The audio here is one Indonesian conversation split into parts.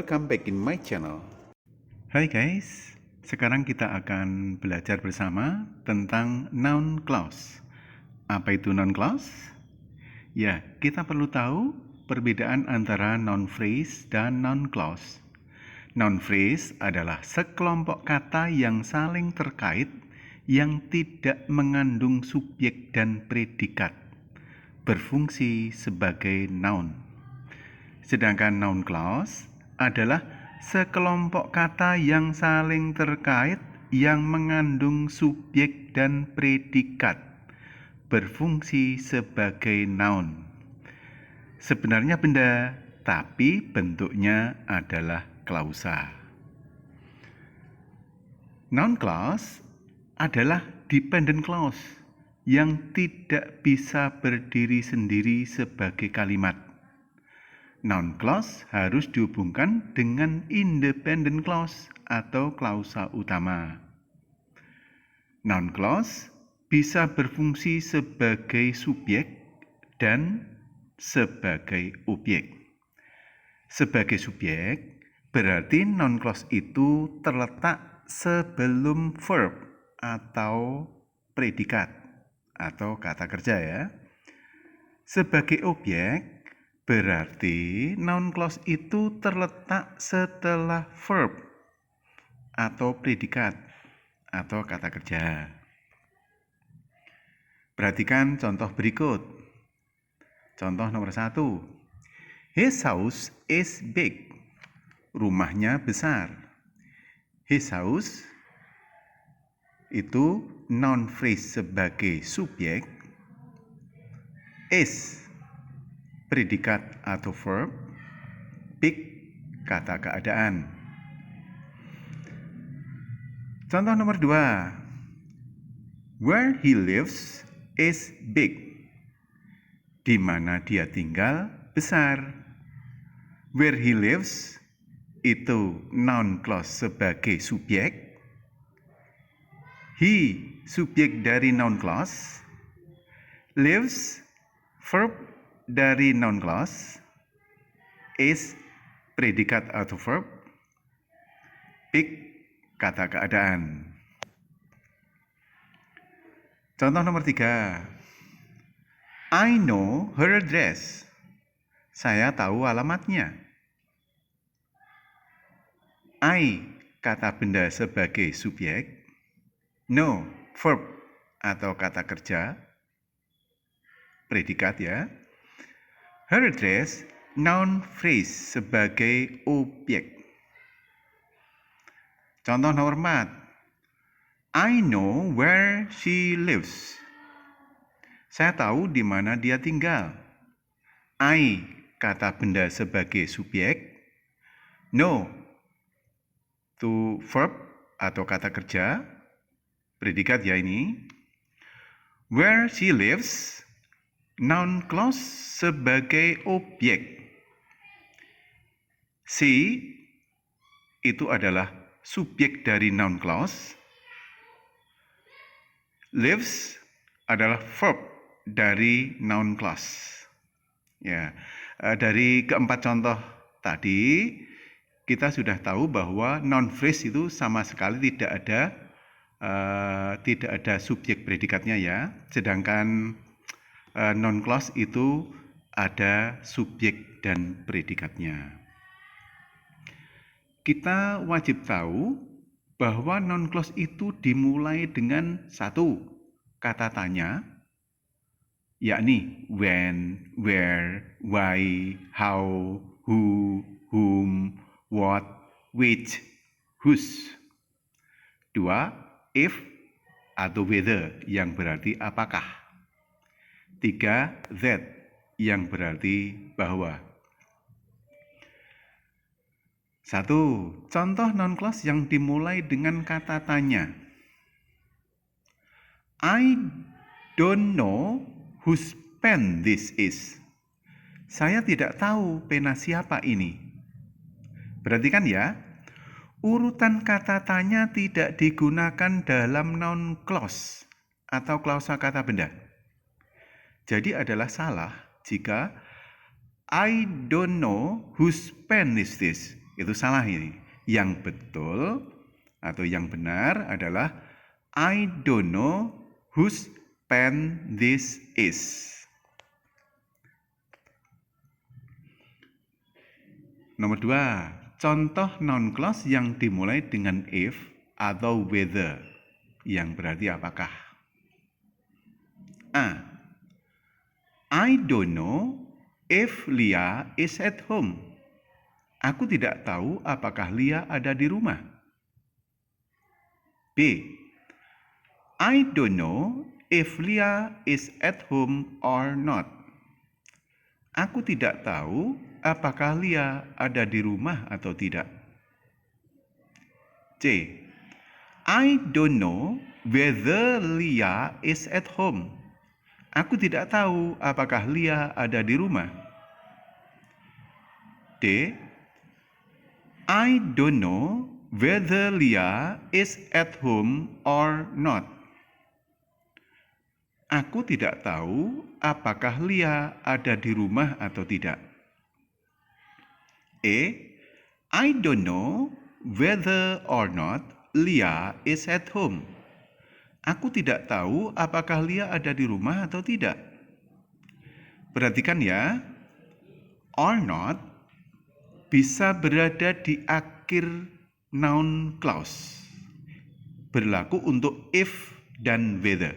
Welcome back in my channel. Hai guys, sekarang kita akan belajar bersama tentang noun clause. Apa itu noun clause? Ya, kita perlu tahu perbedaan antara noun phrase dan noun clause. Noun phrase adalah sekelompok kata yang saling terkait yang tidak mengandung subjek dan predikat, berfungsi sebagai noun. Sedangkan noun clause adalah sekelompok kata yang saling terkait yang mengandung subjek dan predikat, berfungsi sebagai noun. Sebenarnya benda, tapi bentuknya adalah klausa. Noun clause adalah dependent clause yang tidak bisa berdiri sendiri sebagai kalimat. Noun clause harus dihubungkan dengan independent clause atau klausa utama. Noun clause bisa berfungsi sebagai subjek dan sebagai objek. Sebagai subjek berarti noun clause itu terletak sebelum verb atau predikat atau kata kerja ya. Sebagai objek berarti noun clause itu terletak setelah verb atau predikat atau kata kerja. Perhatikan contoh berikut. Contoh nomor 1. His house is big. Rumahnya besar. His house itu noun phrase sebagai subjek. Is predikat atau verb, big kata keadaan. Contoh nomor 2. Where he lives is big. Di mana dia tinggal besar. Where he lives itu noun clause sebagai subjek. He subjek dari noun clause. Lives verb dari noun clause, is predikat atau verb, big kata keadaan. Contoh nomor 3. I know her address. Saya tahu alamatnya. I kata benda sebagai subjek, know verb atau kata kerja, predikat ya. Her address, noun phrase sebagai objek. Contoh nomor 4. I know where she lives. Saya tahu di mana dia tinggal. I, kata benda sebagai subjek. Know, to verb atau kata kerja. Predikat ya ini. Where she lives, noun clause sebagai objek. She itu adalah subjek dari noun clause. Lives adalah verb dari noun clause. Ya, dari keempat contoh tadi kita sudah tahu bahwa noun phrase itu sama sekali tidak ada subjek predikatnya ya. Sedangkan noun clause itu ada subjek dan predikatnya. Kita wajib tahu bahwa noun clause itu dimulai dengan satu kata tanya, yakni when, where, why, how, who, whom, what, which, whose. 2. If atau whether yang berarti apakah. 3. That yang berarti bahwa. 1. Contoh noun clause yang dimulai dengan kata tanya. I don't know whose pen this is. Saya tidak tahu pena siapa ini. Perhatikan ya, urutan kata tanya tidak digunakan dalam noun clause atau klausa kata benda. Jadi adalah salah jika I don't know whose pen is this. Itu salah ini. Yang betul atau yang benar adalah I don't know whose pen this is. Nomor 2, contoh noun clause yang dimulai dengan if atau whether, yang berarti apakah. A. I don't know if Lia is at home. Aku tidak tahu apakah Lia ada di rumah. B. I don't know if Lia is at home or not. Aku tidak tahu apakah Lia ada di rumah atau tidak. C. I don't know whether Lia is at home. Aku tidak tahu apakah Lia ada di rumah. D. I don't know whether Lia is at home or not. Aku tidak tahu apakah Lia ada di rumah atau tidak. E. I don't know whether or not Lia is at home. Aku tidak tahu apakah Lia ada di rumah atau tidak. Perhatikan ya, or not bisa berada di akhir noun clause. Berlaku untuk if dan whether.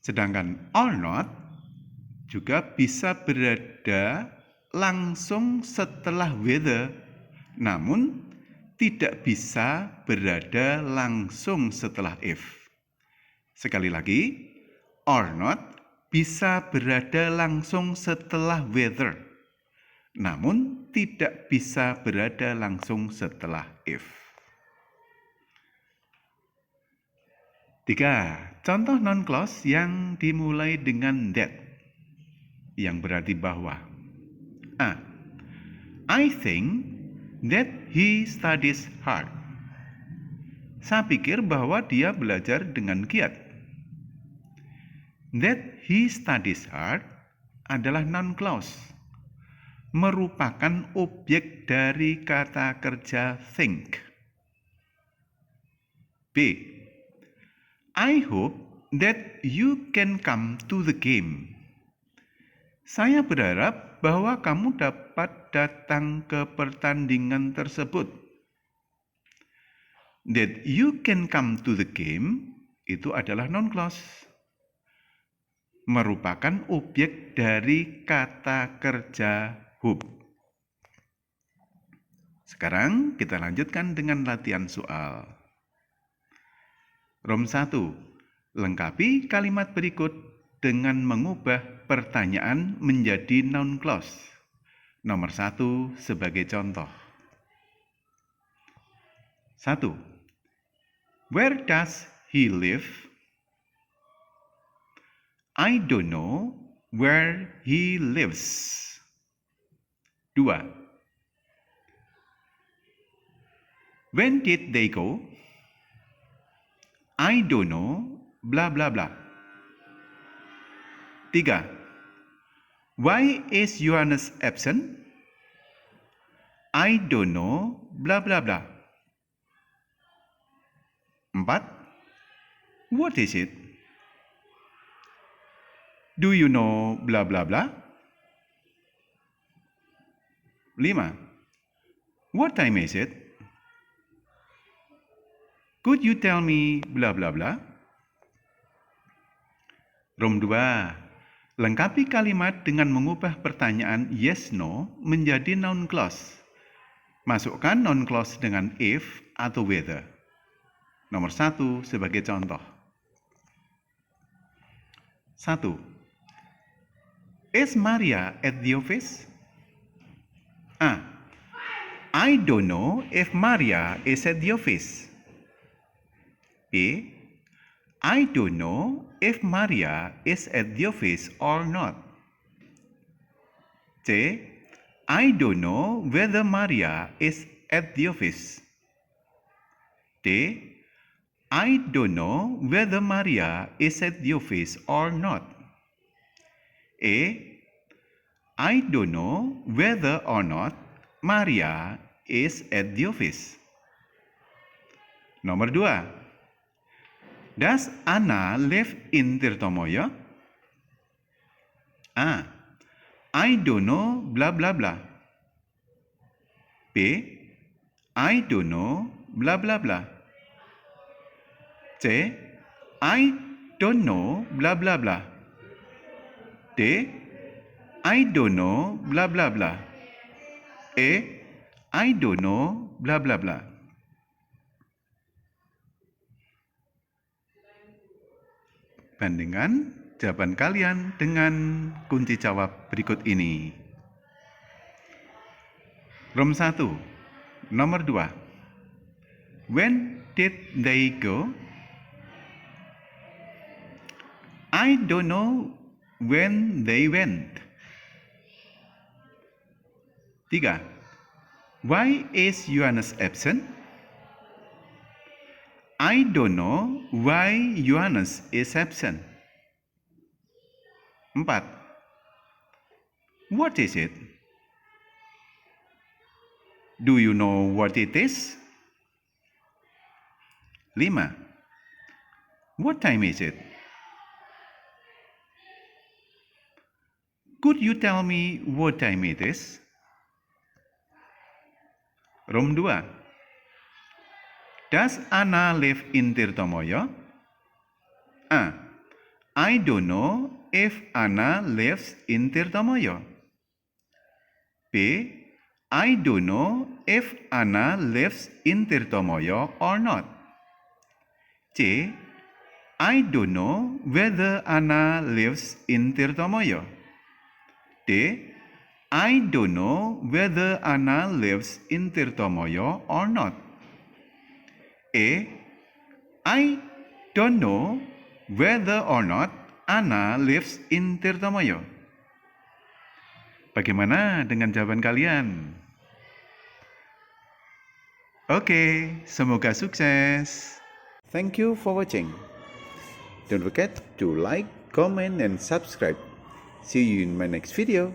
Sedangkan or not juga bisa berada langsung setelah whether, namun tidak bisa berada langsung setelah if. Sekali lagi, or not bisa berada langsung setelah whether, namun tidak bisa berada langsung setelah if. 3. Contoh noun clause yang dimulai dengan that, yang berarti bahwa. A. I think that he studies hard. Saya pikir bahwa dia belajar dengan giat. That he studies hard adalah noun clause, merupakan objek dari kata kerja think. B. I hope that you can come to the game. Saya berharap bahwa kamu dapat datang ke pertandingan tersebut. That you can come to the game itu adalah noun clause, merupakan objek dari kata kerja hope. Sekarang kita lanjutkan dengan latihan soal. Rom 1. Lengkapi kalimat berikut dengan mengubah pertanyaan menjadi noun clause. Nomor 1 sebagai contoh. 1. Where does he live? I don't know where he lives. 2. When did they go? I don't know, blah blah blah. 3. Why is Johannes absent? I don't know, blah blah blah. 4. What is it? Do you know, blah blah blah? 5. What time is it? Could you tell me, blah blah blah? Rom 2. Lengkapi kalimat dengan mengubah pertanyaan yes no menjadi noun clause. Masukkan noun clause dengan if atau whether. Nomor 1 sebagai contoh. 1. Is Maria at the office? A. I don't know if Maria is at the office. B. I don't know if Maria is at the office or not. C. I don't know whether Maria is at the office. D. I don't know whether Maria is at the office or not. A. I don't know whether or not Maria is at the office. Nomor 2. Does Anna live in Tirtomoyo? A. I don't know blah blah blah. B. I don't know blah blah blah. C. I don't know blah blah blah. D. I don't know blah blah blah. E. I don't know blah blah blah. Bandingkan jawaban kalian dengan kunci jawab berikut ini. Rom 1. Nomor 2. When did they go? I don't know when they went. 3. Why is Johannes absent? I don't know why Johannes is absent. 4. What is it? Do you know what it is? 5. What time is it? Could you tell me what time it is? Rom 2. Does Anna live in Tirtomoyo? A. I don't know if Anna lives in Tirtomoyo. B. I don't know if Anna lives in Tirtomoyo or not. C. I don't know whether Anna lives in Tirtomoyo. D. I don't know whether Anna lives in Tirtomoyo or not. A. I don't know whether or not Anna lives in Tirtomoyo. Bagaimana dengan jawaban kalian? Oke, semoga sukses. Thank you for watching. Don't forget to like, comment, and subscribe. See you in my next video.